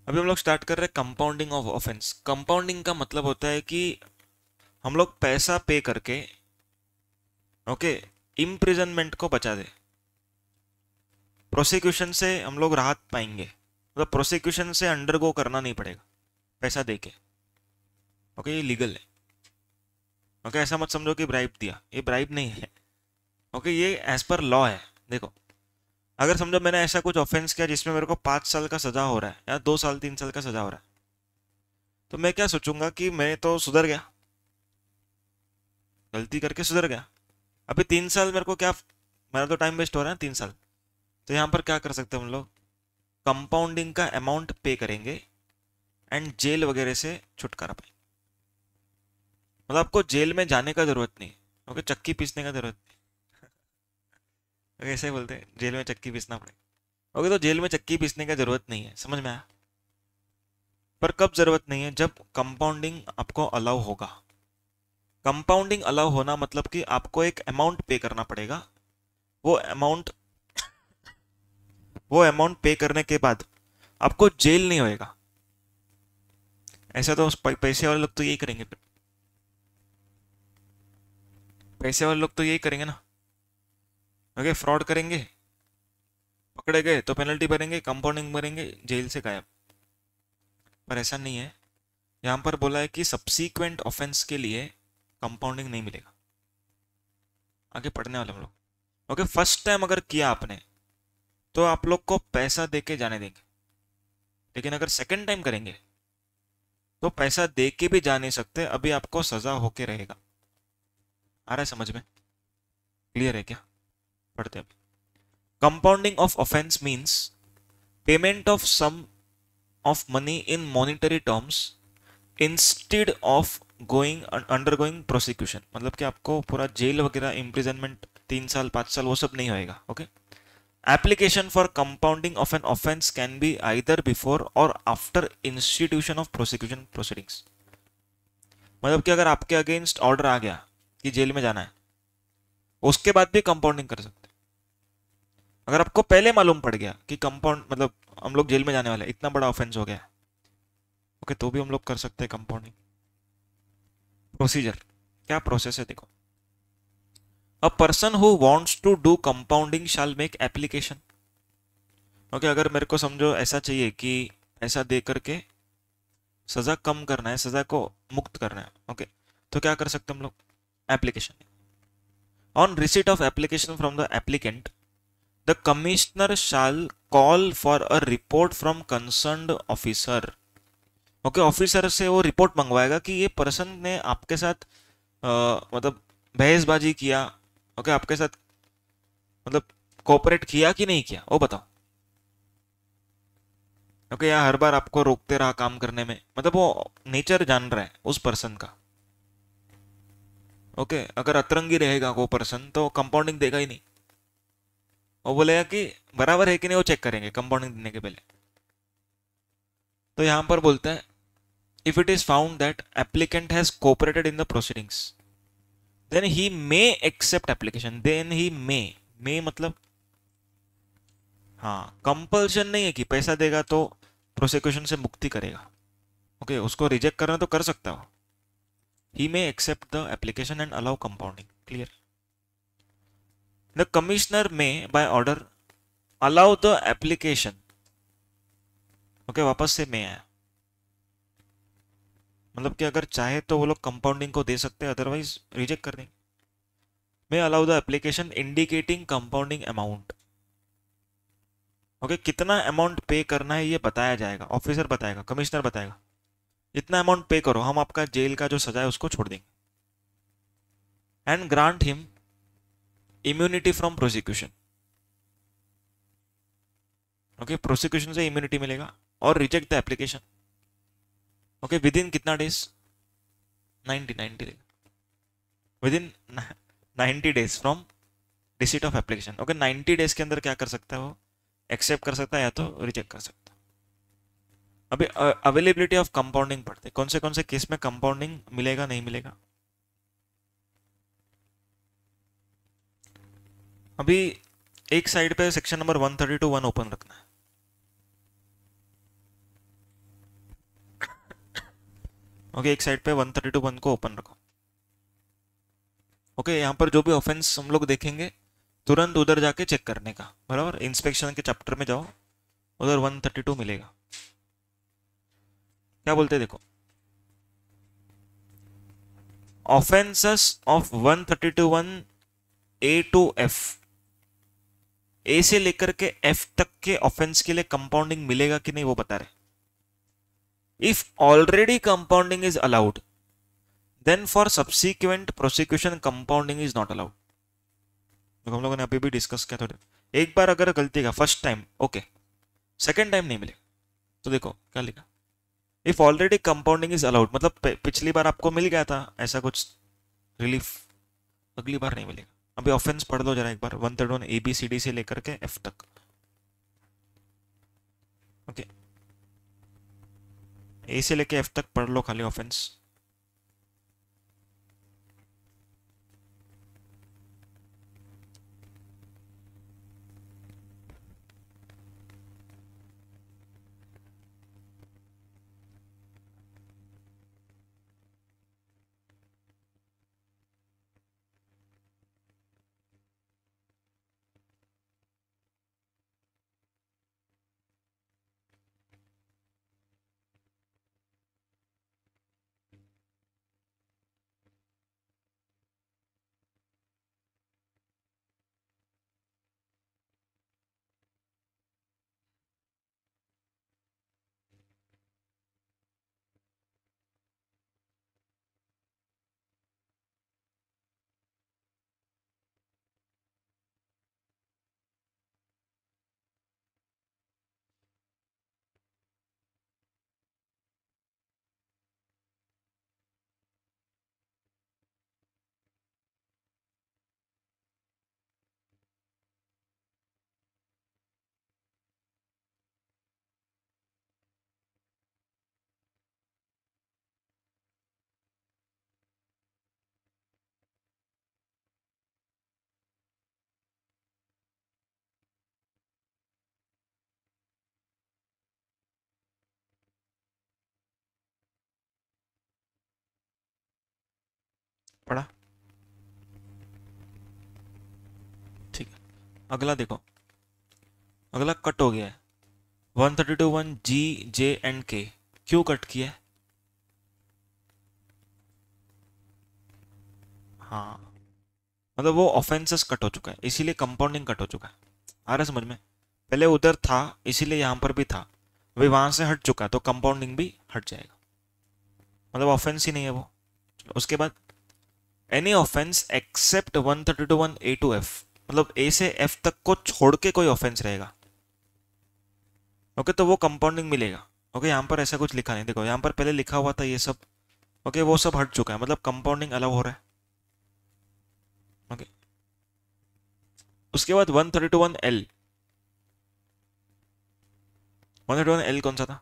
अभी हम लोग स्टार्ट कर रहे हैं कंपाउंडिंग ऑफ ऑफेंस। कंपाउंडिंग का मतलब होता है कि हम लोग पैसा पे करके ओके इम्प्रिजनमेंट को बचा दे। प्रोसिक्यूशन से हम लोग राहत पाएंगे, मतलब प्रोसिक्यूशन से अंडरगो करना नहीं पड़ेगा पैसा दे के। ओके, ये लीगल है। ओके, ऐसा मत समझो कि ब्राइब दिया, ये ब्राइब नहीं है। ओके, ये एज पर लॉ है। देखो, अगर समझो मैंने ऐसा कुछ ऑफेंस किया जिसमें मेरे को 5 साल का सजा हो रहा है या 2 साल 3 साल का सजा हो रहा है, तो मैं क्या सोचूंगा कि मैं तो सुधर गया, गलती करके सुधर गया। अभी 3 साल मेरे को क्या, मेरा तो टाइम वेस्ट हो रहा है 3 साल। तो यहाँ पर क्या कर सकते हैं हम लोग, कंपाउंडिंग का अमाउंट पे करेंगे एंड जेल वगैरह से छुटकारा पाएंगे। मतलब आपको जेल में जाने का जरूरत नहीं। ओके, चक्की पीसने का जरूरत नहीं। ओके, ऐसे ही बोलते हैं जेल में चक्की पीसना पड़ेगा। ओके, तो जेल में चक्की पीसने का जरूरत नहीं है, समझ में आया। पर कब जरूरत नहीं है, जब कंपाउंडिंग आपको अलाउ होगा। कंपाउंडिंग अलाउ होना मतलब कि आपको एक अमाउंट पे करना पड़ेगा। वो अमाउंट वो अमाउंट पे करने के बाद आपको जेल नहीं होएगा। ऐसा तो पैसे वाले लोग तो यही करेंगे फिर। पैसे वाले लोग तो यही करेंगे ना। ओके, फ्रॉड करेंगे, पकड़े गए तो पेनल्टी भरेंगे, कंपाउंडिंग भरेंगे, जेल से गायब। पर ऐसा नहीं है। यहाँ पर बोला है कि सब्सीक्वेंट ऑफेंस के लिए कंपाउंडिंग नहीं मिलेगा। आगे पढ़ने वाले हम लोग। ओके, फर्स्ट टाइम अगर किया आपने तो आप लोग को पैसा दे के जाने देंगे, लेकिन अगर सेकंड टाइम करेंगे तो पैसा दे के भी जा नहीं सकते, अभी आपको सजा होके रहेगा। आ रहा है समझ में? क्लियर है क्या? पढ़ते हैं। Compounding of offence means payment of sum of money in monetary terms instead of going undergoing prosecution. मतलब कि आपको पूरा जेल वगैरह इम्प्रिजनमेंट 3 साल 5 साल वो सब नहीं होएगा। Okay, application for compounding of an offence can be either before or after institution of prosecution proceedings. मतलब कि अगर आपके अगेंस्ट ऑर्डर आ गया कि जेल में जाना है, उसके बाद भी कंपाउंडिंग कर सकते हैं। अगर आपको पहले मालूम पड़ गया कि कंपाउंड मतलब हम लोग जेल में जाने वाले हैं, इतना बड़ा ऑफेंस हो गया है, ओके, तो भी हम लोग कर सकते हैं कंपाउंडिंग। प्रोसीजर क्या प्रोसेस है देखो। A person who wants to do compounding shall make application. Okay, अगर मेरे को समझो ऐसा चाहिए कि ऐसा दे करके सजा कम करना है, सजा को मुक्त करना है, ओके, तो क्या कर सकते हैं हम लोग, application. On receipt of application from the applicant the commissioner shall call for a report from concerned officer. Okay, officer से वो रिपोर्ट मंगवाएगा कि ये पर्सन ने आपके साथ मतलब बहसबाजी किया, ओके, आपके साथ मतलब कोऑपरेट किया कि नहीं किया, वो बताओ। ओके, या हर बार आपको रोकते रहा काम करने में, मतलब वो नेचर जान रहा है उस पर्सन का। ओके, अगर अतरंगी रहेगा वो पर्सन तो कंपाउंडिंग देगा ही नहीं। वो बोलेगा कि बराबर है कि नहीं, वो चेक करेंगे कंपाउंडिंग देने के पहले। तो यहां पर बोलता है if it is found that applicant has cooperated in the proceedings then he may accept application. Then he may मतलब हाँ, कंपल्शन नहीं है कि पैसा देगा तो प्रोसिक्यूशन से मुक्ति करेगा। ओके, उसको रिजेक्ट करना तो कर सकता हो। He may accept the application and allow compounding. Clear? The commissioner may by order allow the application. Okay, वापस से मे आया, मतलब कि अगर चाहे तो वो लोग कंपाउंडिंग को दे सकते हैं, अदरवाइज रिजेक्ट कर देंगे। मे allow the application indicating compounding amount. Okay, कितना अमाउंट पे करना है ये बताया जाएगा, ऑफिसर बताएगा, कमिश्नर बताएगा। इतना अमाउंट पे करो, हम आपका जेल का जो सजा है उसको छोड़ देंगे। And grant him immunity from prosecution. Okay, prosecution से इम्यूनिटी मिलेगा और reject the application. Okay, within कितना days, 90 within 90 days from receipt of application. Okay, 90 days के अंदर क्या कर सकता है वो, एक्सेप्ट कर सकता है या तो रिजेक्ट कर सकता है। अभी अवेलेबिलिटी ऑफ कंपाउंडिंग पढ़ते, कौन से केस में कंपाउंडिंग मिलेगा नहीं मिलेगा। अभी एक साइड पे सेक्शन नंबर 132 1 ओपन रखना है। ओके, एक साइड पे 132(1) को ओपन रखो। ओके, यहाँ पर जो भी ऑफेंस हम लोग देखेंगे तुरंत उधर जाके चेक करने का, बराबर। इंस्पेक्शन के चैप्टर में जाओ, उधर 132 मिलेगा। क्या बोलते हैं देखो, offences of 132(1) A to F, A से लेकर के एफ तक के ऑफेंस के लिए कंपाउंडिंग मिलेगा कि नहीं वो बता रहे। If already compounding is allowed, then for subsequent prosecution compounding is not allowed. हम लोगों ने अभी भी डिस्कस किया थोड़े। एक बार अगर गलती का first time okay, second time नहीं मिले तो देखो क्या लिखा, if already compounding is allowed, मतलब पिछली बार आपको मिल गया था ऐसा कुछ रिलीफ, अगली बार नहीं मिलेगा। अभी ऑफेंस पढ़ लो जरा एक बार, 131 ABCD से लेकर के F तक। ओके, ए से लेके F तक पढ़ लो खाली ऑफेंस। पढ़ा, ठीक है। अगला देखो, अगला कट हो गया है 132(1) G J and K। क्यों कट किया है? हाँ, मतलब वो ऑफेंसेस कट हो चुका है, इसीलिए कंपाउंडिंग कट हो चुका है। आ रहा है समझ में? पहले उधर था इसीलिए यहाँ पर भी था, अभी वहां से हट चुका तो कंपाउंडिंग भी हट जाएगा, मतलब ऑफेंस ही नहीं है वो। उसके बाद any offence except 132(1) A to F, मतलब ए से एफ तक को छोड़ के कोई ऑफेंस रहेगा, ओके, तो वो कंपाउंडिंग मिलेगा। ओके, यहाँ पर ऐसा कुछ लिखा नहीं, देखो यहाँ पर पहले लिखा हुआ था ये सब, ओके, वो सब हट चुका है, मतलब कंपाउंडिंग अलाउ हो रहा है। ओके, उसके बाद 132(1) L, 132(1) L कौन सा था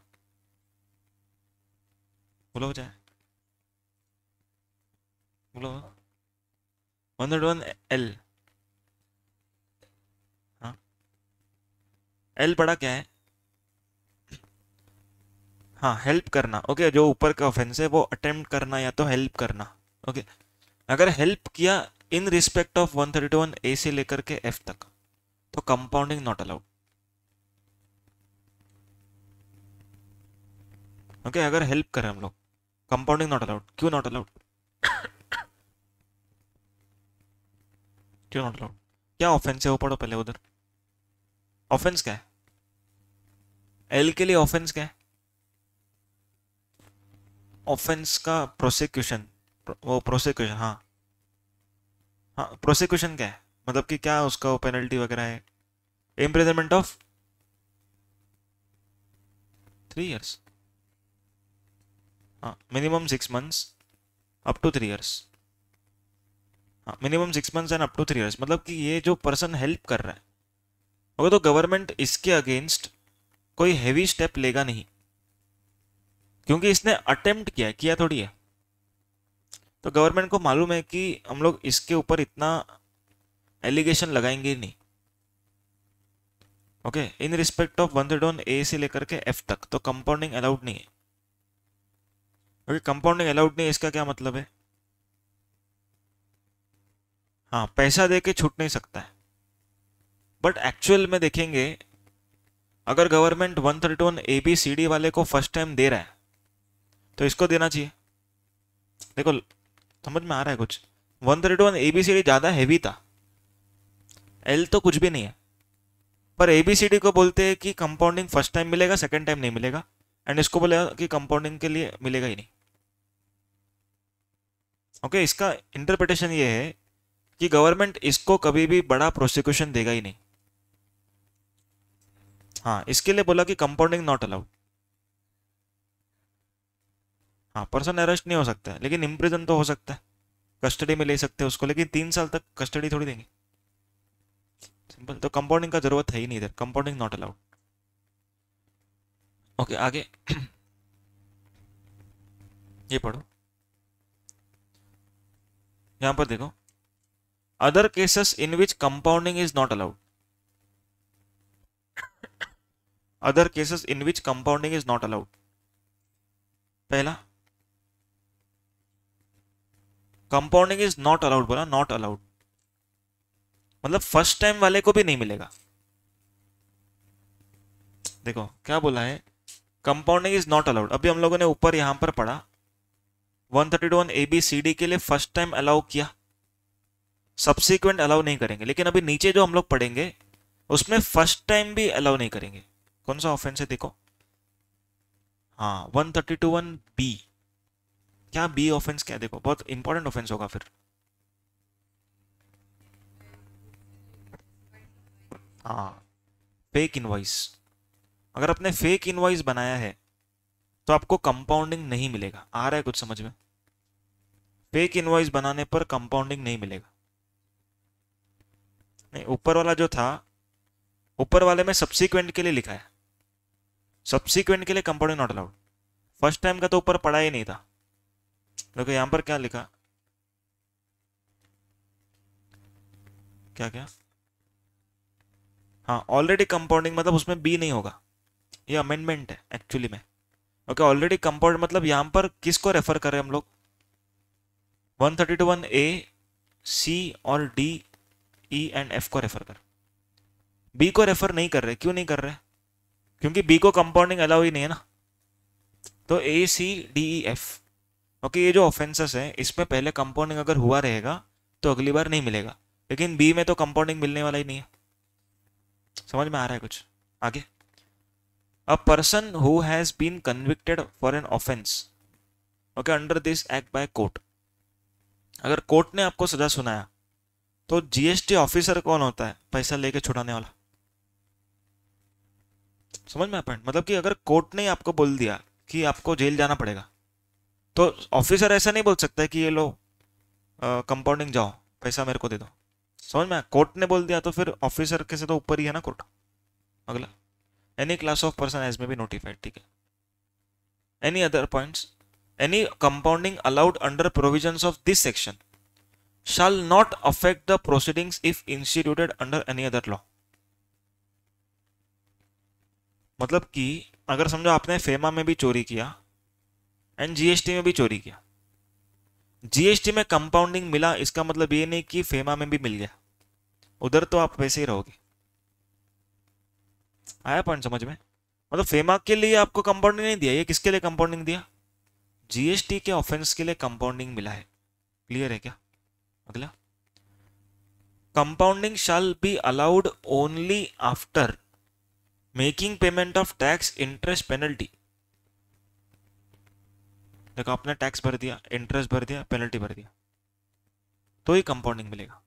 बोलो जाए, बोलो। 132(1) L, हाँ, L बड़ा क्या है? हाँ, हेल्प करना। ओके, जो ऊपर का ऑफेंस है वो अटेम्प्ट करना या तो हेल्प करना। ओके, अगर हेल्प किया इन रिस्पेक्ट ऑफ 132(1) A से लेकर के F तक तो कंपाउंडिंग नॉट अलाउड। ओके, अगर हेल्प करें हम लोग, कंपाउंडिंग नॉट अलाउड। क्यों नॉट अलाउड? क्यों नॉट अलाउड? क्या ऑफेंस है वो पढ़ो पहले उधर। ऑफेंस क्या है? एल के लिए ऑफेंस क्या है? ऑफेंस का प्रोसिक्यूशन, वो प्रोसिक्यूशन, हाँ हाँ, प्रोसिक्यूशन क्या है, मतलब कि क्या उसका पेनल्टी वगैरह है? इम्प्रिजनमेंट ऑफ 3 years, हाँ, minimum 6 months up to 3 years। हाँ, minimum 6 months and up to 3 years, मतलब कि ये जो पर्सन हेल्प कर रहा है, अगर तो गवर्नमेंट इसके अगेंस्ट कोई हैवी स्टेप लेगा नहीं, क्योंकि इसने अटेम्प्ट किया थोड़ी है। तो गवर्नमेंट को मालूम है कि हम लोग इसके ऊपर इतना एलिगेशन लगाएंगे ही नहीं। Okay, in respect of 132(1) A से लेकर के F तक तो कंपाउंडिंग अलाउड नहीं है। ओके, कंपाउंडिंग अलाउड नहीं है, इसका क्या मतलब है? हाँ, पैसा दे के छूट नहीं सकता है, बट एक्चुअल में देखेंगे अगर गवर्नमेंट 131 ABCD वाले को फर्स्ट टाइम दे रहा है तो इसको देना चाहिए। देखो, समझ में आ रहा है कुछ? 131 ABCD ज्यादा हैवी था, एल तो कुछ भी नहीं है, पर ABCD को बोलते हैं कि कंपाउंडिंग फर्स्ट टाइम मिलेगा, सेकंड टाइम नहीं मिलेगा, एंड इसको बोलेगा कि कंपाउंडिंग के लिए मिलेगा ही नहीं। ओके, इसका इंटरप्रिटेशन ये है कि गवर्नमेंट इसको कभी भी बड़ा प्रोसिक्यूशन देगा ही नहीं। हाँ, इसके लिए बोला कि कंपाउंडिंग नॉट अलाउड। हाँ, पर्सन अरेस्ट नहीं हो सकता है, लेकिन इम्प्रिजन तो हो सकता है, कस्टडी में ले सकते हैं उसको, लेकिन 3 साल तक कस्टडी थोड़ी देंगे। सिंपल, तो कंपाउंडिंग का जरूरत है ही नहीं इधर, कंपाउंडिंग नॉट अलाउड। ओके, आगे ये पढ़ो, यहां पर देखो, other cases in which compounding is not allowed. Other cases in which compounding is not allowed. पहला, कंपाउंडिंग इज नॉट अलाउड बोला, नॉट अलाउड मतलब फर्स्ट टाइम वाले को भी नहीं मिलेगा। देखो क्या बोला है, कंपाउंडिंग इज नॉट अलाउड। अभी हम लोगों ने ऊपर यहां पर पढ़ा 131 ABCD के लिए फर्स्ट टाइम अलाउ किया, सब्सिक्वेंट अलाउ नहीं करेंगे, लेकिन अभी नीचे जो हम लोग पढ़ेंगे उसमें फर्स्ट टाइम भी अलाउ नहीं करेंगे। कौन सा ऑफेंस है देखो, हाँ 132(1)B। क्या बी ऑफेंस क्या है देखो, बहुत इंपॉर्टेंट ऑफेंस होगा फिर। हाँ, फेक इनवॉइस। अगर आपने फेक इनवॉइस बनाया है तो आपको कंपाउंडिंग नहीं मिलेगा। आ रहा है कुछ समझ में? फेक इनवॉइस बनाने पर कंपाउंडिंग नहीं मिलेगा। नहीं, ऊपर वाला जो था, ऊपर वाले में सब्सिक्वेंट के लिए लिखा है, सब्सिक्वेंट के लिए compounding not allowed. First time का तो ऊपर पढ़ा ही नहीं था। देखो यहां पर क्या लिखा, क्या क्या, हाँ ऑलरेडी कंपाउंडिंग मतलब उसमें बी नहीं होगा, ये अमेंडमेंट है एक्चुअली में। ओके, ऑलरेडी कंपाउंड मतलब यहां पर किसको रेफर कर रहे हैं हम लोग? 132(1)A, C और D, E एंड F को रेफर कर, B को रेफर नहीं कर रहे। क्यों नहीं कर रहे? क्योंकि B को कंपाउंडिंग अलाउ ही नहीं है ना। तो A, C, D, E, F, okay, ये जो ऑफेंसेस है इसमें पहले कंपाउंडिंग अगर हुआ रहेगा तो अगली बार नहीं मिलेगा, लेकिन बी में तो कंपाउंडिंग मिलने वाला ही नहीं है। समझ में आ रहा है कुछ? आगे, a person who has been convicted for an offence, okay, under this act by court. अगर कोर्ट ने आपको सजा सुनाया तो GST ऑफिसर कौन होता है? पैसा लेके छुड़ाने वाला। समझ में आ पॉइंट? मतलब कि अगर कोर्ट ने आपको बोल दिया कि आपको जेल जाना पड़ेगा तो ऑफिसर ऐसा नहीं बोल सकता है कि ये लो कंपाउंडिंग जाओ, पैसा मेरे को दे दो। समझ में? कोर्ट ने बोल दिया तो फिर ऑफिसर के से तो ऊपर ही है ना कोर्ट। अगला, any class of person as may be notified, ठीक है। Any other points, any compounding allowed under provisions of this section shall not affect the proceedings if instituted under any other law। मतलब कि अगर समझो आपने FEMA में भी चोरी किया एंड GST में भी चोरी किया, GST में कंपाउंडिंग मिला, इसका मतलब ये नहीं कि फेमा में भी मिल गया, उधर तो आप वैसे ही रहोगे। आया पॉइंट समझ में? मतलब फेमा के लिए आपको कंपाउंडिंग नहीं दिया, ये किसके लिए कंपाउंडिंग दिया? GST के ऑफेंस के लिए कंपाउंडिंग मिला है। क्लियर है क्या? अगला, compounding shall be allowed only after making payment of tax, interest, penalty. देखो आपने टैक्स भर दिया, इंटरेस्ट भर दिया, पेनल्टी भर दिया, तो ही कंपाउंडिंग मिलेगा।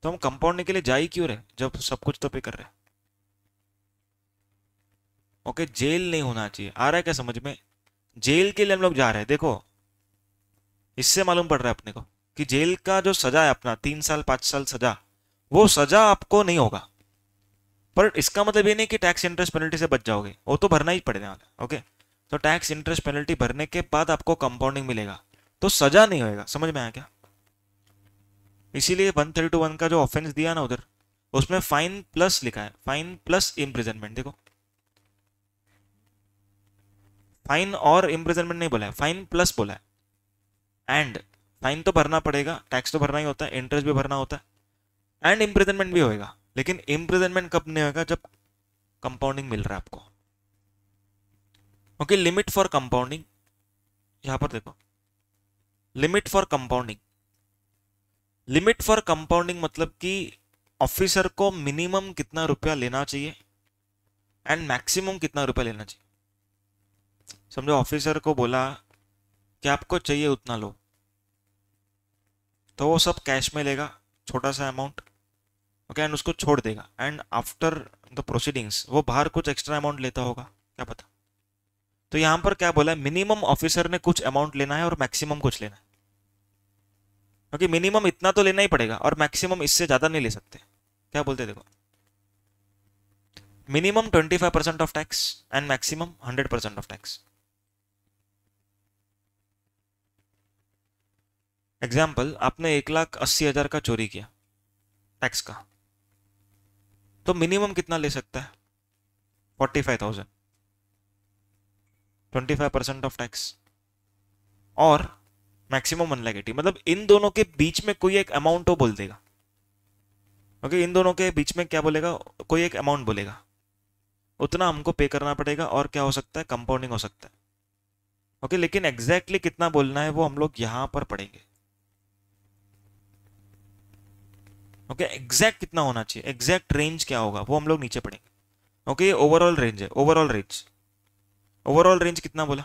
तो हम कंपाउंडिंग के लिए जा ही क्यों रहे जब सब कुछ तो पे कर रहे हैं? ओके, जेल नहीं होना चाहिए। आ रहा है क्या समझ में? जेल के लिए हम लोग जा रहे हैं। देखो इससे मालूम पड़ रहा है अपने को कि जेल का जो सजा है अपना 3 साल 5 साल सजा, वो सजा आपको नहीं होगा, पर इसका मतलब ये नहीं कि टैक्स इंटरेस्ट पेनल्टी से बच जाओगे, वो तो भरना ही पड़ेगा। ओके, तो टैक्स इंटरेस्ट पेनल्टी भरने के बाद आपको कंपाउंडिंग मिलेगा, तो सजा नहीं होएगा। समझ में आया क्या? इसीलिए 132(1) का जो ऑफेंस दिया ना उधर, उसमें फाइन प्लस लिखा है, फाइन प्लस इम्प्रिजनमेंट। देखो फाइन और इम्प्रिजनमेंट नहीं बोला है, फाइन प्लस बोला है। एंड फाइन तो भरना पड़ेगा, टैक्स तो भरना ही होता है, इंटरेस्ट भी भरना होता है, एंड इम्प्रिजनमेंट भी होएगा। लेकिन इम्प्रिजनमेंट कब नहीं होगा? जब कंपाउंडिंग मिल रहा है आपको। ओके, लिमिट फॉर कंपाउंडिंग, यहां पर देखो, limit for compounding. Limit for compounding मतलब कि ऑफिसर को मिनिमम कितना रुपया लेना चाहिए एंड मैक्सिमम कितना रुपया लेना चाहिए। समझो ऑफिसर को बोला कि आपको चाहिए उतना लो, तो वो सब कैश में लेगा, छोटा सा अमाउंट, ओके, एंड उसको छोड़ देगा। एंड आफ्टर द प्रोसीडिंग्स वो बाहर कुछ एक्स्ट्रा अमाउंट लेता होगा, क्या पता। तो यहां पर क्या बोला है? मिनिमम ऑफिसर ने कुछ अमाउंट लेना है और मैक्सिमम कुछ लेना है। क्योंकि मिनिमम इतना तो लेना ही पड़ेगा और मैक्सिमम इससे ज्यादा नहीं ले सकते। क्या बोलते देखो, minimum 25% of tax and maximum 100% of tax. Example, आपने 1,80,000 का चोरी किया टैक्स का, तो मिनिमम कितना ले सकता है? 45,000, 25% ऑफ टैक्स, और मैक्सिमम 1,80,000। मतलब इन दोनों के बीच में कोई एक अमाउंट वो बोल देगा। ओके, इन दोनों के बीच में क्या बोलेगा? कोई एक अमाउंट बोलेगा, उतना हमको पे करना पड़ेगा, और क्या हो सकता है? कंपाउंडिंग हो सकता है। ओके, लेकिन एग्जैक्टली कितना बोलना है वो हम लोग यहां पर पढ़ेंगे। ओके, एग्जैक्ट कितना होना चाहिए, एग्जैक्ट रेंज क्या होगा वो हम लोग नीचे पढ़ेंगे। ओके, ये ओवरऑल रेंज है, ओवरऑल रेंज। ओवरऑल रेंज कितना बोला?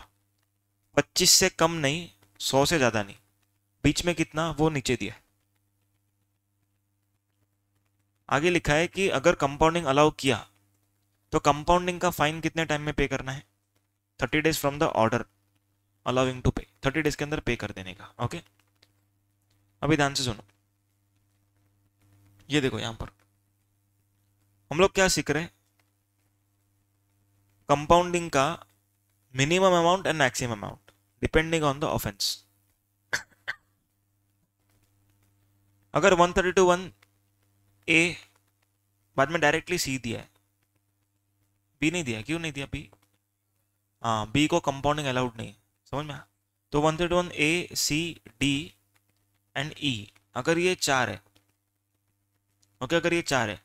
25 से कम नहीं, 100 से ज्यादा नहीं, बीच में कितना वो नीचे दिया है। आगे लिखा है कि अगर कंपाउंडिंग अलाउ किया तो कंपाउंडिंग का फाइन कितने टाइम में पे करना है? 30 days from the order allowing to pay, 30 days के अंदर पे कर देने का। ओके, अभी ध्यान से सुनो, ये देखो यहां पर हम लोग क्या सीख रहे हैं? कंपाउंडिंग का minimum amount and maximum amount depending on the offence. अगर 132(1) ए बाद में डायरेक्टली सी दिया है, बी नहीं दिया, क्यों नहीं दिया बी? हाँ, बी को कंपाउंडिंग अलाउड नहीं है, समझ में आया? तो 131 ए सी डी एंड ई, अगर ये चार है, ओके, अगर ये चार है,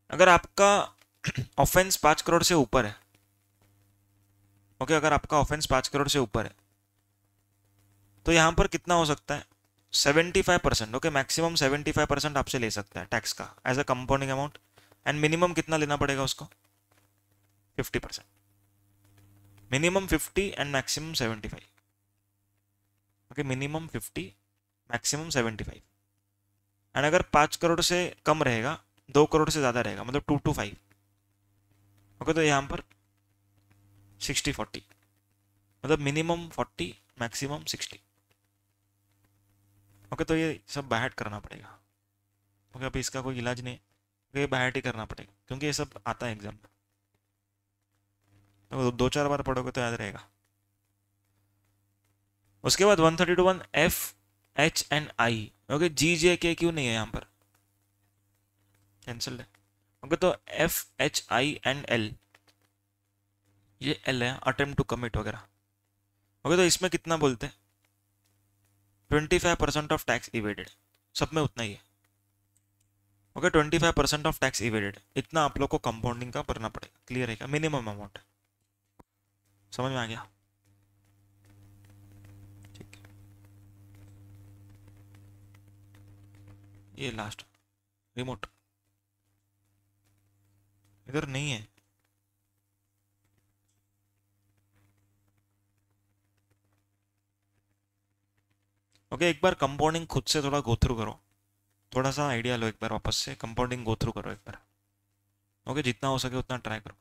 अगर आपका ऑफेंस 5 करोड़ से ऊपर है, ओके, अगर आपका ऑफेंस 5 करोड़ से ऊपर है, तो यहां पर कितना हो सकता है? 75%। ओके, मैक्सिमम 75% आपसे ले सकता है टैक्स का as a compounding amount, and minimum कितना लेना पड़ेगा उसको? 50%। Minimum 50 and maximum 75। Okay, minimum 50, maximum 75। And अगर 5 करोड़ से कम रहेगा, 2 करोड़ से ज्यादा रहेगा, मतलब 2 to 5। ओके, तो यहाँ पर 60-40, मतलब मिनिमम 40, मैक्सिमम 60। ओके, तो ये सब बाहर करना पड़ेगा। ओके, अभी इसका कोई इलाज नहीं है, तो ये बाहर ही करना पड़ेगा क्योंकि ये सब आता है एग्जाम में, तो 2-4 बार पढ़ोगे तो याद रहेगा। उसके बाद 132(1) F H and I. Okay, G J K क्यों नहीं है यहाँ पर? कैंसल्ड है। ओके, तो F H I and L, ये एल है अटेम्प्ट टू कमिट वगैरह। ओके, तो इसमें कितना बोलते हैं? 25% ऑफ टैक्स इवेडेड, सब में उतना ही है। ओके, 25% ऑफ टैक्स इवेडेड, इतना आप लोग को कंपाउंडिंग का भरना पड़ेगा। क्लियर है क्या? मिनिमम अमाउंट, समझ में आ गया? ठीक है, ये लास्ट रिमोट इधर नहीं है। ओके, एक बार कंपाउंडिंग खुद से थोड़ा गो थ्रू करो, थोड़ा सा आइडिया लो, एक बार वापस से कंपाउंडिंग गो थ्रू करो एक बार। ओके, जितना हो सके उतना ट्राई करो।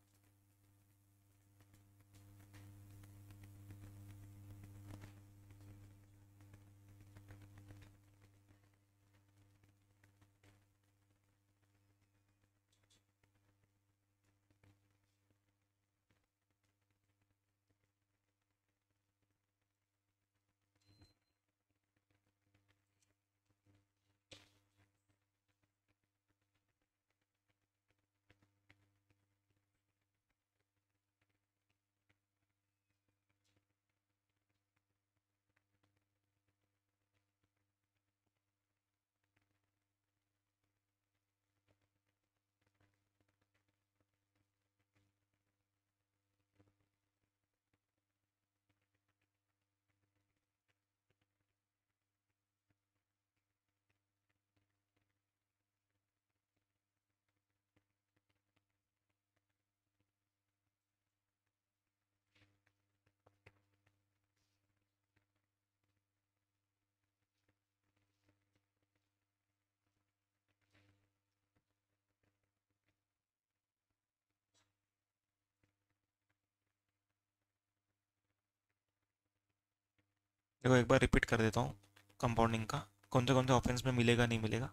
देखो एक बार रिपीट कर देता हूँ कंपाउंडिंग का, कौन से ऑफेंस में मिलेगा नहीं मिलेगा।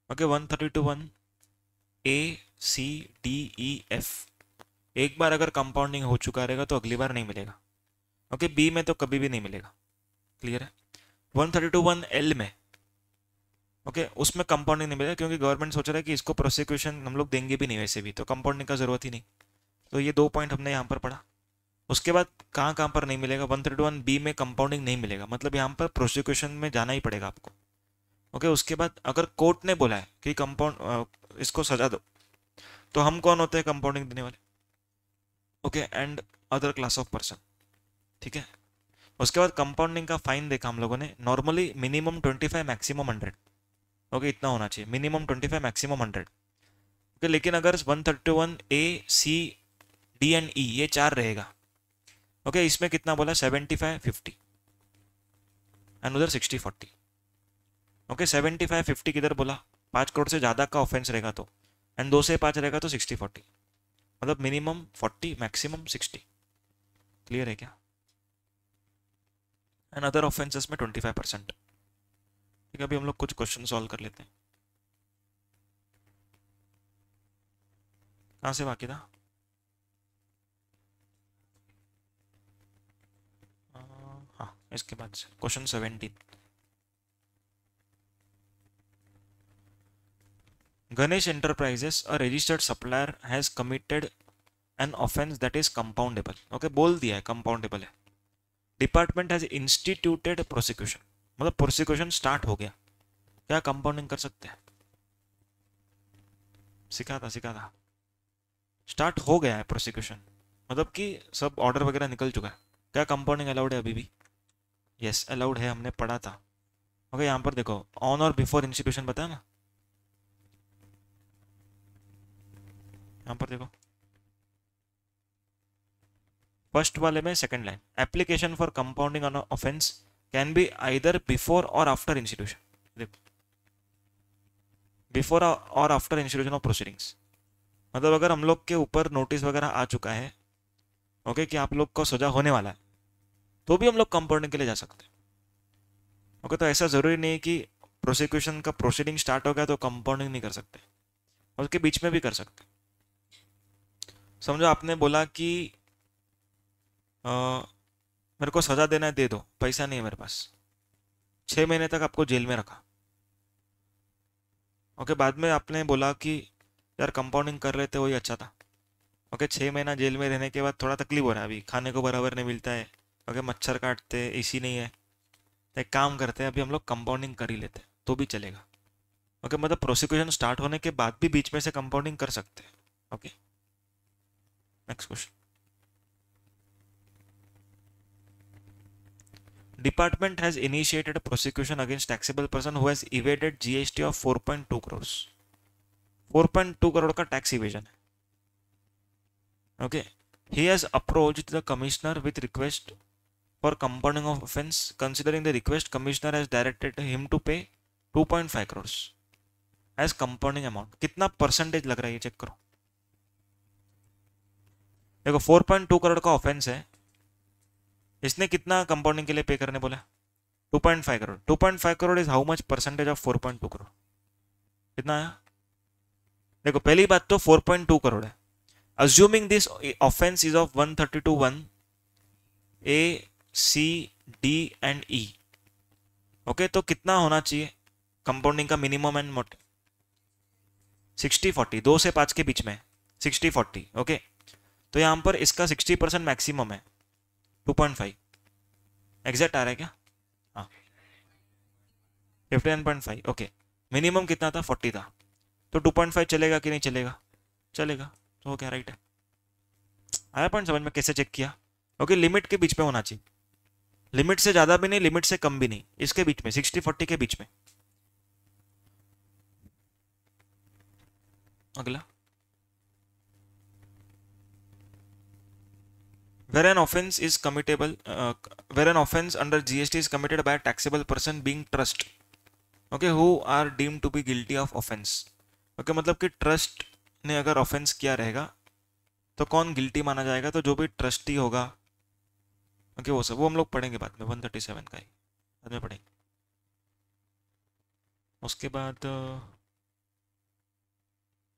Okay 132(1) A C D E F एक बार अगर कंपाउंडिंग हो चुका रहेगा तो अगली बार नहीं मिलेगा। ओके बी में तो कभी भी नहीं मिलेगा। क्लियर है। 132(1) एल में ओके उसमें कंपाउंडिंग नहीं मिलेगा क्योंकि गवर्नमेंट सोच रहा है कि इसको प्रोसिक्यूशन हम लोग देंगे भी नहीं, वैसे भी तो कंपाउंडिंग का जरूरत ही नहीं। तो ये 2 पॉइंट हमने यहाँ पर पढ़ा। उसके बाद कहाँ पर नहीं मिलेगा, 131 बी में कंपाउंडिंग नहीं मिलेगा, मतलब यहाँ पर प्रोसिक्यूशन में जाना ही पड़ेगा आपको। ओके उसके बाद अगर कोर्ट ने बोला है कि कंपाउंड इसको सजा दो, तो हम कौन होते हैं कंपाउंडिंग देने वाले। Okay and other class of person. ठीक है। उसके बाद कंपाउंडिंग का फाइन देखा हम लोगों ने, नॉर्मली मिनिमम 25 मैक्सिमम 100। ओके इतना होना चाहिए, मिनिमम 25 मैक्सिमम 100। ओके लेकिन अगर 131 ए सी डी एंड ई ये 4 रहेगा, ओके इसमें कितना बोला 75 50 एंड उधर 60 40। ओके 75 50 किधर बोला, 5 करोड़ से ज़्यादा का ऑफेंस रहेगा तो, एंड 2 से 5 रहेगा तो 60 40, मतलब मिनिमम 40 मैक्सिमम 60। क्लियर है क्या। एंड अदर ऑफेंसेस में 25%। ठीक है अभी हम लोग कुछ क्वेश्चन सॉल्व कर लेते हैं। कहाँ से बाकी था। हाँ इसके बाद से question 17। Ganesh Enterprises, a registered supplier, has committed an offense that is compoundable. Okay बोल दिया है compoundable है। डिपार्टमेंट हैज इंस्टीट्यूटेड प्रोसिक्यूशन, मतलब प्रोसिक्यूशन स्टार्ट हो गया, क्या कंपाउंडिंग कर सकते हैं। सिखा था स्टार्ट हो गया है प्रोसिक्यूशन, मतलब कि सब ऑर्डर वगैरह निकल चुका है, क्या कंपाउंडिंग अलाउड है अभी भी। यस अलाउड है, हमने पढ़ा था। ओके यहाँ पर देखो ऑन और बिफोर इंस्टीट्यूशन बताया ना, यहाँ पर देखो फर्स्ट वाले में second line, application for compounding on offence can be either before or after institution. देखो before or after institution of proceedings, मतलब अगर हम लोग के ऊपर नोटिस वगैरह आ चुका है ओके कि आप लोग को सजा होने वाला है, तो भी हम लोग कंपाउंडिंग के लिए जा सकते हैं। ओके तो ऐसा जरूरी नहीं कि प्रोसिक्यूशन का प्रोसीडिंग स्टार्ट हो गया तो कंपाउंडिंग नहीं कर सकते, उसके बीच में भी कर सकते। समझो आपने बोला कि मेरे को सजा देना है दे दो, पैसा नहीं है मेरे पास, 6 महीने तक आपको जेल में रखा। ओके बाद में आपने बोला कि यार कंपाउंडिंग कर लेते वही अच्छा था। ओके 6 महीना जेल में रहने के बाद थोड़ा तकलीफ हो रहा है, अभी खाने को बराबर नहीं मिलता है, ओके मच्छर काटते एसी नहीं है, तो एक काम करते हैं अभी हम लोग कंपाउंडिंग कर ही लेते हैं तो भी चलेगा। ओके मतलब प्रोसिक्यूशन स्टार्ट होने के बाद भी बीच में से कंपाउंडिंग कर सकते हैं। Okay next question. Department has initiated a prosecution against taxable person who has evaded GST of 4.2 crores। 4.2 crore का टैक्स इवेजन है। Okay he has approached the commissioner with request for compounding of offence। Considering the request, commissioner has directed him to pay 2.5 crores as compounding amount। कितना percentage लग रहा है ये check करो। देखो 4.2 करोड़ का ऑफेंस है, इसने कितना कंपाउंडिंग के लिए पे करने बोला 2.5 crore. 2.5 crore is how much percentage of 4.2 crore, कितना आया। देखो पहली बात तो 4.2 करोड़ है, assuming this offence is of 132(1) A C D and E. Okay तो कितना होना चाहिए कंपाउंडिंग का मिनिमम एंड मोट 60-40, 2 से 5 के बीच में 60-40। ओके तो यहां पर इसका 60% मैक्सिमम है 2.5 एग्जैक्ट आ रहा है क्या। हाँ 59.5। ओके मिनिमम कितना था 40 था, तो 2.5 चलेगा कि नहीं चलेगा, चलेगा तो हो क्या राइट है। आया पॉइंट समझ में कैसे चेक किया। ओके लिमिट के बीच में होना चाहिए, लिमिट से ज्यादा भी नहीं लिमिट से कम भी नहीं, इसके बीच में 60-40 के बीच में। अगला where an offense is committable where an offense under GST is committed by a taxable person being trust, okay, who are deemed to be guilty of offense। okay, मतलब कि ट्रस्ट ने अगर ऑफेंस किया रहेगा तो कौन गिल्टी माना जाएगा, तो जो भी ट्रस्टी होगा ओके वो सब वो हम लोग पढ़ेंगे बाद में, 137 का ही बाद में पढ़ेंगे। उसके बाद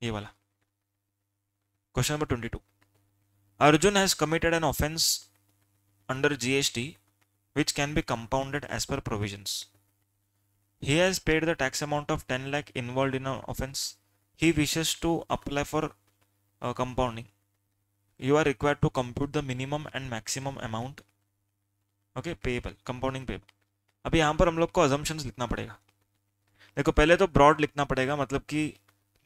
ये वाला question number 22, Arjun has committed an offence under GST which can be compounded as per provisions. He has paid the tax amount of 10 lakh involved in an offence. He wishes to apply for compounding. You are required to compute the minimum and maximum amount, okay, payable, compounding payable. अभी यहाँ पर हम लोग को assumptions लिखना पड़ेगा। देखो पहले तो broad लिखना पड़ेगा, मतलब कि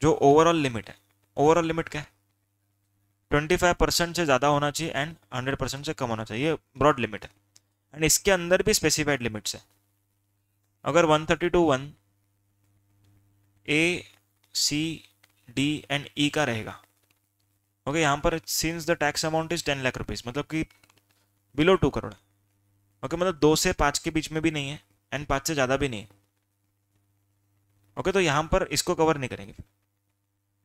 जो overall limit है, overall limit क्या है, 25% से ज़्यादा होना चाहिए एंड 100% से कम होना चाहिए, ये ब्रॉड लिमिट है। एंड इसके अंदर भी स्पेसिफाइड लिमिट्स है। अगर 132(1) ए सी डी एंड ई का रहेगा, ओके, यहाँ पर since the tax amount is 10 lakh rupees, मतलब कि बिलो 2 करोड़, ओके, मतलब 2 से 5 के बीच में भी नहीं है एंड 5 से ज़्यादा भी नहीं है, ओके, तो यहाँ पर इसको कवर नहीं करेंगे।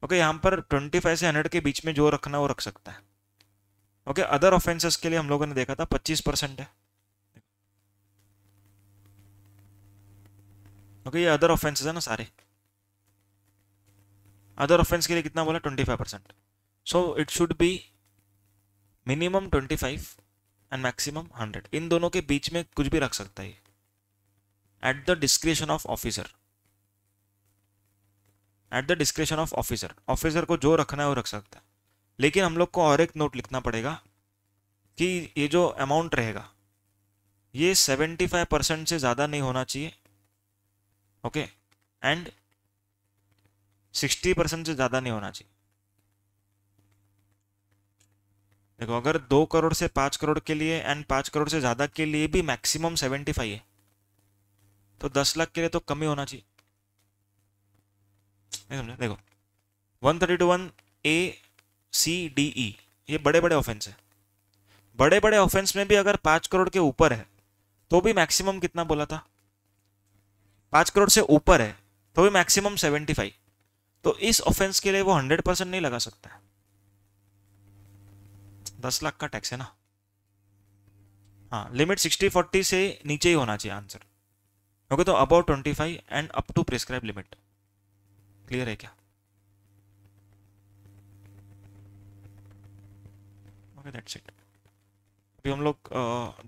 ओके, यहाँ पर 25 से 100 के बीच में जो रखना वो रख सकता है। ओके, अदर ऑफेंसेस के लिए हम लोगों ने देखा था 25% है। ओके, ये अदर ऑफेंसेस है ना सारे, अदर ऑफेंस के लिए कितना बोला, 25%। So it should be minimum 25 and maximum 100, इन दोनों के बीच में कुछ भी रख सकता है, at the discretion of officer, at the discretion of officer, officer को जो रखना है वो रख सकता है। लेकिन हम लोग को और एक नोट लिखना पड़ेगा कि ये जो अमाउंट रहेगा ये 75% से ज़्यादा नहीं होना चाहिए, ओके, एंड 60% से ज़्यादा नहीं होना चाहिए। देखो अगर 2 करोड़ से 5 करोड़ के लिए एंड 5 करोड़ से ज़्यादा के लिए भी मैक्सिमम 75 है, तो 10 लाख के लिए तो कम ही होना चाहिए। नहीं समझा? देखो 132(1) ए सी डी ई ये बड़े बड़े ऑफेंस है, बड़े बड़े ऑफेंस में भी अगर 5 करोड़ के ऊपर है तो भी मैक्सिमम कितना बोला था, 5 करोड़ से ऊपर है तो भी मैक्सिमम 75, तो इस ऑफेंस के लिए वो 100% नहीं लगा सकता है, 10 लाख का टैक्स है ना। हाँ, लिमिट 60-40 से नीचे ही होना चाहिए आंसर, ओके, तो about 25 and up to prescribe limit. Clear है क्या? Okay, that's it. अभी हम लोग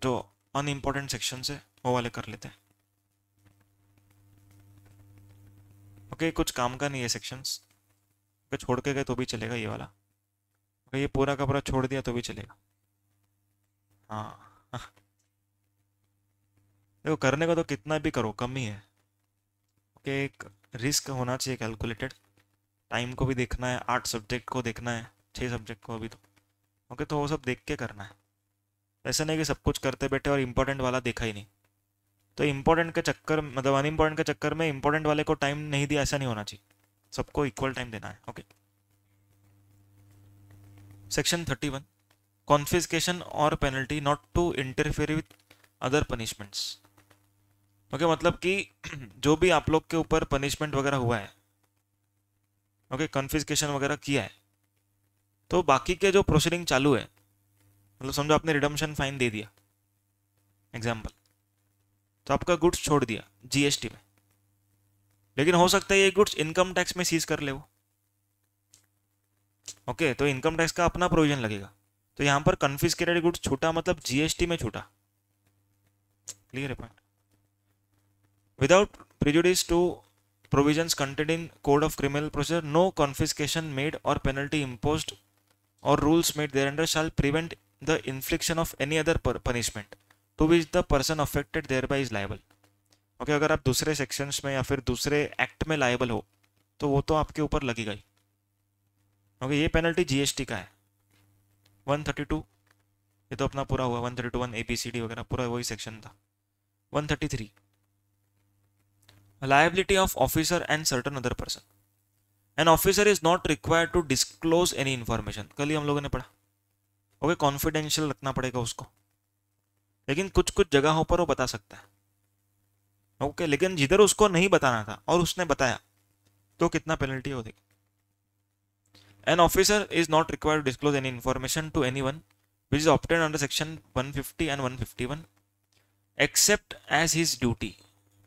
जो अनइम्पोर्टेंट सेक्शन है वो वाले कर लेते हैं। ओके, कुछ काम का नहीं है सेक्शंस, छोड़ के गए तो भी चलेगा ये वाला, ओके, ये पूरा का पूरा छोड़ दिया तो भी चलेगा। हाँ देखो करने को तो कितना भी करो कम ही है, ओके, एक रिस्क होना चाहिए कैलकुलेटेड, टाइम को भी देखना है, 8 सब्जेक्ट को देखना है, 6 सब्जेक्ट को अभी तो, ओके, तो वो सब देख के करना है। ऐसा नहीं कि सब कुछ करते बैठे और इम्पोर्टेंट वाला देखा ही नहीं, तो इम्पोर्टेंट के चक्कर मतलब अनइम्पोर्टेंट के चक्कर में इम्पोर्टेंट वाले को टाइम नहीं दिया, ऐसा नहीं होना चाहिए, सबको इक्वल टाइम देना है। ओके, सेक्शन 31, कॉन्फिस्केशन और penalty not to interfere with other punishments. Okay, मतलब कि जो भी आप लोग के ऊपर पनिशमेंट वगैरह हुआ है, ओके, कॉन्फिस्केशन वगैरह किया है, तो बाकी के जो प्रोसीडिंग चालू है, मतलब समझो आपने रिडम्पशन फाइन दे दिया एग्जाम्पल, तो आपका गुड्स छोड़ दिया जीएसटी में, लेकिन हो सकता है ये गुड्स इनकम टैक्स में सीज कर ले वो, ओके, तो इनकम टैक्स का अपना प्रोविजन लगेगा, तो यहाँ पर कन्फिस्केटेड गुड्स छूटा मतलब जीएसटी में छूटा। क्लियर है point? Without prejudice to provisions contained in Code of Criminal Procedure, no confiscation made or penalty imposed or rules made thereunder shall prevent the infliction of any other punishment to which the person affected thereby is liable. Okay, अगर आप दूसरे sections में या फिर दूसरे act में liable हो तो वो तो आपके ऊपर लगेगा ही। ओके, ये पेनल्टी जीएसटी का है। 132 ये तो अपना पूरा हुआ, 132(1) ABCD वगैरह पूरा वही सेक्शन था। 133 liability of officer and certain other person. An officer is not required to disclose any information. कल ही हम लोगों ने पढ़ा, ओके, कॉन्फिडेंशियल रखना पड़ेगा उसको, लेकिन कुछ कुछ जगहों पर वो बता सकता है, ओके, लेकिन जिधर उसको नहीं बताना था और उसने बताया तो कितना पेनल्टी हो देगी। An officer is not required to disclose any information to anyone which is obtained under section 150 and 151 except as his duty,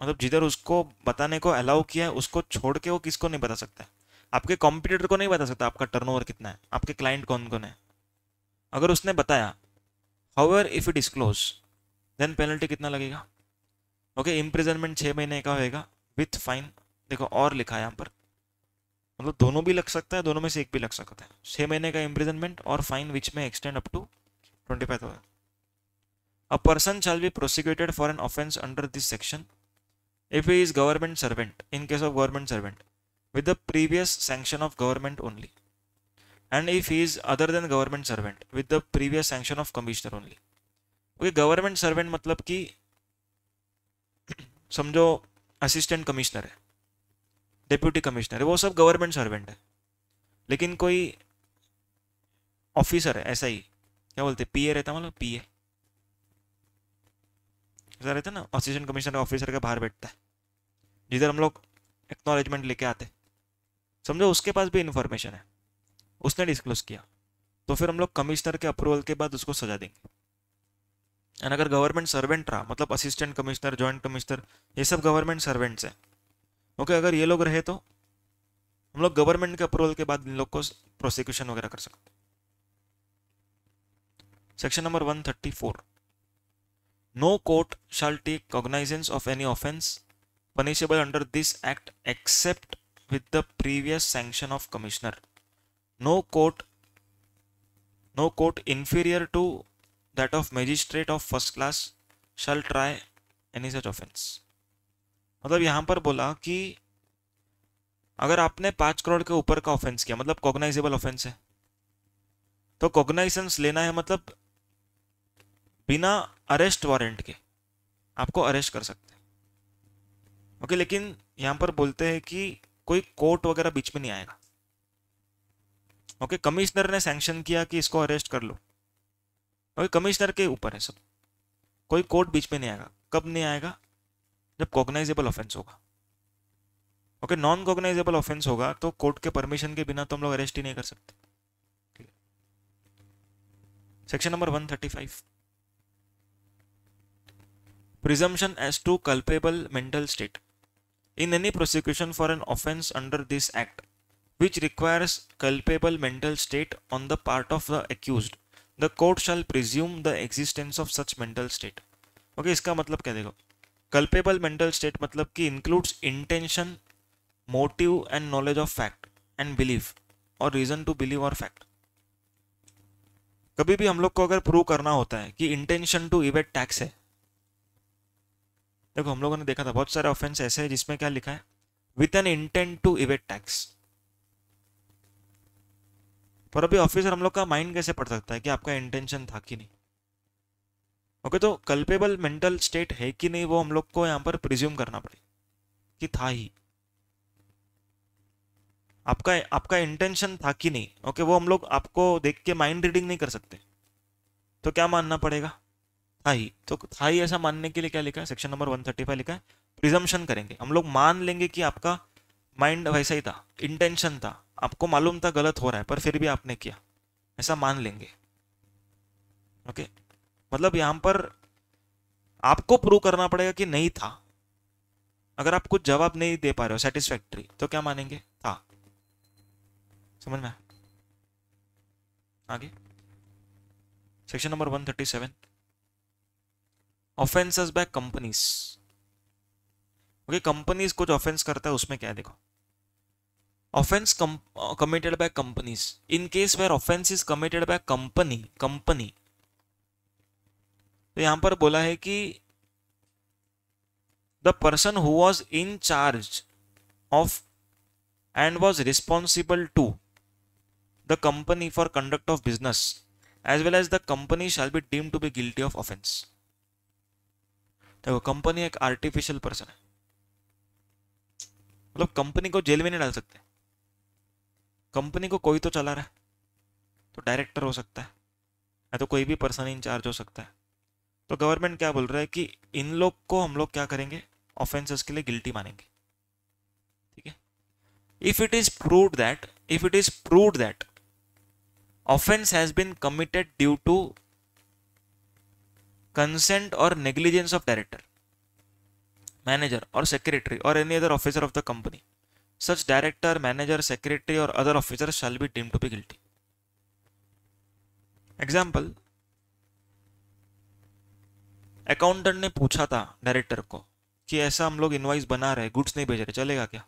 मतलब जिधर उसको बताने को अलाउ किया है उसको छोड़ के वो किसको नहीं बता सकता है, आपके कॉम्पिटिटर को नहीं बता सकता आपका टर्नओवर कितना है, आपके क्लाइंट कौन कौन है। अगर उसने बताया, however if it disclose, then penalty कितना लगेगा, ओके, इम्प्रिजनमेंट 6 महीने का होएगा विथ फाइन। देखो और लिखा है यहाँ पर, मतलब दोनों भी लग सकता है, दोनों में से एक भी लग सकता है। 6 महीने का इम्प्रिजनमेंट और fine which may extend up to 25,000। A person shall be prosecuted for an offence under this section if he is government servant, in case of government servant, with the previous sanction of government only, and if he is other than government servant, with the previous sanction of commissioner only। Okay, government servant मतलब कि समझो assistant commissioner है, deputy commissioner है, वो सब government servant है। लेकिन कोई ऑफिसर है, ऐसा ही क्या बोलते, पीए रहता, मतलब पीए ऐसा रहता है ना, असिस्टेंट कमिश्नर ऑफिसर के बाहर बैठता है, जिधर हम लोग एक्नॉलेजमेंट लेके आते, समझो उसके पास भी इंफॉर्मेशन है, उसने डिस्क्लोज किया, तो फिर हम लोग कमिश्नर के अप्रूवल के बाद उसको सजा देंगे। एंड अगर गवर्नमेंट सर्वेंट रहा, मतलब असिस्टेंट कमिश्नर, जॉइंट कमिश्नर, ये सब गवर्नमेंट सर्वेंट्स हैं, ओके, अगर ये लोग रहे तो हम लोग गवर्नमेंट के अप्रूवल के बाद इन लोग को प्रोसिक्यूशन वगैरह कर सकते। Section number 134, no court shall take cognizance of any offence punishable under this act except with the previous sanction of commissioner. No court inferior to that of magistrate of first class shall try any such offense। मतलब यहां पर बोला कि अगर आपने 5 करोड़ के ऊपर का ऑफेंस किया, मतलब कॉग्नाइजेबल ऑफेंस है, तो कॉग्नाइजेंस लेना है, मतलब बिना अरेस्ट वारंट के आपको अरेस्ट कर सकते हैं, ओके। लेकिन यहां पर बोलते हैं कि कोई कोर्ट वगैरह बीच में नहीं आएगा, ओके। कमिश्नर ने सैंक्शन किया कि इसको अरेस्ट कर लो, ओके, कमिश्नर के ऊपर है सब, कोई कोर्ट बीच में नहीं आएगा। कब नहीं आएगा, जब कॉग्नाइजेबल ऑफेंस होगा, ओके। नॉन कॉग्नाइजेबल ऑफेंस होगा तो कोर्ट के परमिशन के बिना तो हम लोग अरेस्ट ही नहीं कर सकते, ठीक है। Section number 135, presumption as to culpable mental state in any prosecution for an offense under this act which requires culpable mental state on the part of the accused, the court shall presume the existence of such mental state। okay, इसका मतलब क्या देखो, culpable mental state मतलब कि includes intention, motive and knowledge of fact and belief or reason to believe or fact। कभी भी हम लोग को अगर प्रूव करना होता है कि इंटेंशन टू इवेट टैक्स है, देखो हम लोगों ने देखा था बहुत सारे ऑफेंस ऐसे हैं जिसमें क्या लिखा है, with an intent to evade tax. पर अभी ऑफिसर हम लोग का माइंड कैसे पढ़ सकता है कि आपका इंटेंशन था कि नहीं, ओके। तो कल्पेबल मेंटल स्टेट है कि नहीं वो हम लोग को यहाँ पर प्रिज्यूम करना पड़ेगा कि था ही, आपका इंटेंशन था कि नहीं, ओके। वो हम लोग आपको देख के माइंड रीडिंग नहीं कर सकते, तो क्या मानना पड़ेगा, था ही। तो था ही ऐसा मानने के लिए क्या लिखा है, सेक्शन नंबर 135 लिखा है, प्रिजम्पशन करेंगे, हम लोग मान लेंगे कि आपका माइंड वैसा ही था, इंटेंशन था, आपको मालूम था गलत हो रहा है पर फिर भी आपने किया, ऐसा मान लेंगे, ओके। मतलब यहां पर आपको प्रूव करना पड़ेगा कि नहीं था। अगर आप कुछ जवाब नहीं दे पा रहे हो सेटिस्फैक्ट्री, तो क्या मानेंगे, था। समझ में आगे। Section number 137, offences by companies, okay. Companies कुछ ऑफेंस करता है, उसमें क्या है देखो, offence committed by companies in case where offence is committed by company. तो यहां पर बोला है कि the person who was in charge of and was responsible to the company for conduct of business as well as the company shall be deemed to be guilty of offence. देखो company एक artificial person है, मतलब company को jail में नहीं डाल सकते, company को कोई तो चला रहा है, तो डायरेक्टर हो सकता है या तो कोई भी पर्सन इन चार्ज हो सकता है। तो गवर्नमेंट क्या बोल रहा है कि इन लोग को हम लोग क्या करेंगे, ऑफेंसेस के लिए गिल्टी मानेंगे, ठीक है। If it is proved that offence has been committed due to consent or negligence of director, manager or secretary or any other officer of the company, such director, manager, secretary or other officer shall be deemed to be guilty. Example, accountant ने पूछा था director को कि ऐसा हम लोग invoice बना रहे, गुड्स नहीं भेज रहे, चलेगा क्या?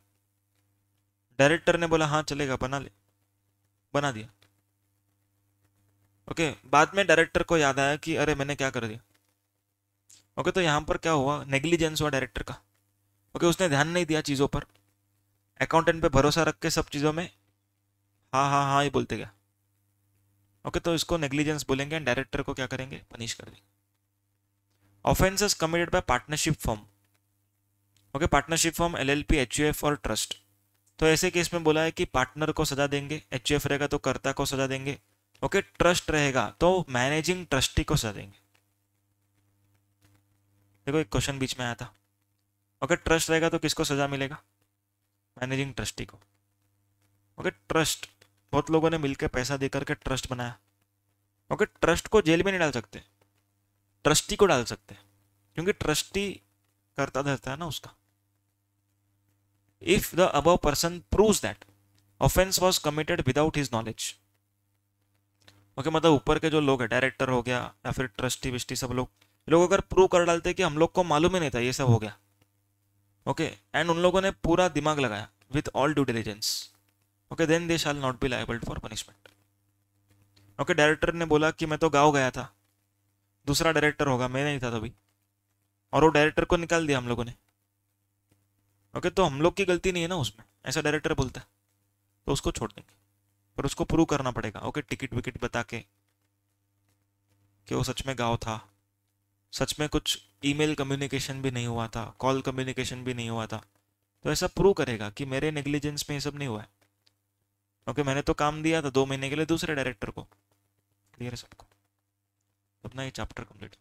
डायरेक्टर ने बोला हाँ चलेगा, बना ले, बना दिया। ओके, बाद में डायरेक्टर को याद आया कि अरे मैंने क्या कर दिया। ओके, तो यहाँ पर क्या हुआ, नेग्लिजेंस हुआ डायरेक्टर का। ओके, उसने ध्यान नहीं दिया चीज़ों पर, अकाउंटेंट पे भरोसा रख के सब चीज़ों में हाँ हाँ हाँ ये बोलते गया। ओके, तो इसको नेग्लिजेंस बोलेंगे, डायरेक्टर को क्या करेंगे, पनिश कर देंगे। Offences committed by partnership firm. Okay, partnership firm, LLP, HUF और ट्रस्ट। तो ऐसे केस में बोला है कि पार्टनर को सजा देंगे, एचयूएफ रहेगा तो कर्ता को सजा देंगे, ओके, ट्रस्ट रहेगा तो मैनेजिंग ट्रस्टी को सजा देंगे। देखो एक क्वेश्चन बीच में आया था। ओके, ट्रस्ट रहेगा तो किसको सजा मिलेगा, मैनेजिंग ट्रस्टी को। ओके, ट्रस्ट, बहुत लोगों ने मिलकर पैसा देकर के ट्रस्ट बनाया। ओके, ट्रस्ट को जेल में नहीं डाल सकते, ट्रस्टी को डाल सकते हैं, क्योंकि ट्रस्टी करता धरता है ना उसका। If the above person proves that offence was committed without his knowledge. Okay, मतलब ऊपर के जो लोग हैं, डायरेक्टर हो गया या फिर ट्रस्टी विस्टी, सब लोग अगर प्रूव कर डालते कि हम लोग को मालूम ही नहीं था ये सब हो गया, ओके, एंड उन लोगों ने पूरा दिमाग लगाया with all due diligence, okay, then they shall not be liable for punishment. Okay, director ने बोला कि मैं तो गाँव गया था, दूसरा डायरेक्टर होगा, मैं नहीं था तभी, और वो डायरेक्टर को निकाल दिया हम लोगों ने। ओके, तो हम लोग की गलती नहीं है ना उसमें, ऐसा डायरेक्टर बोलता है, तो उसको छोड़ देंगे, पर उसको प्रूव करना पड़ेगा। ओके, टिकट विकेट बता के कि वो सच में गाँव था, सच में कुछ ईमेल कम्युनिकेशन भी नहीं हुआ था, कॉल कम्युनिकेशन भी नहीं हुआ था, तो ऐसा प्रूव करेगा कि मेरे नेग्लिजेंस में ये सब नहीं हुआ है। ओके, मैंने तो काम दिया था 2 महीने के लिए दूसरे डायरेक्टर को। क्लियर है सबको? अपना ये चैप्टर कंप्लीट।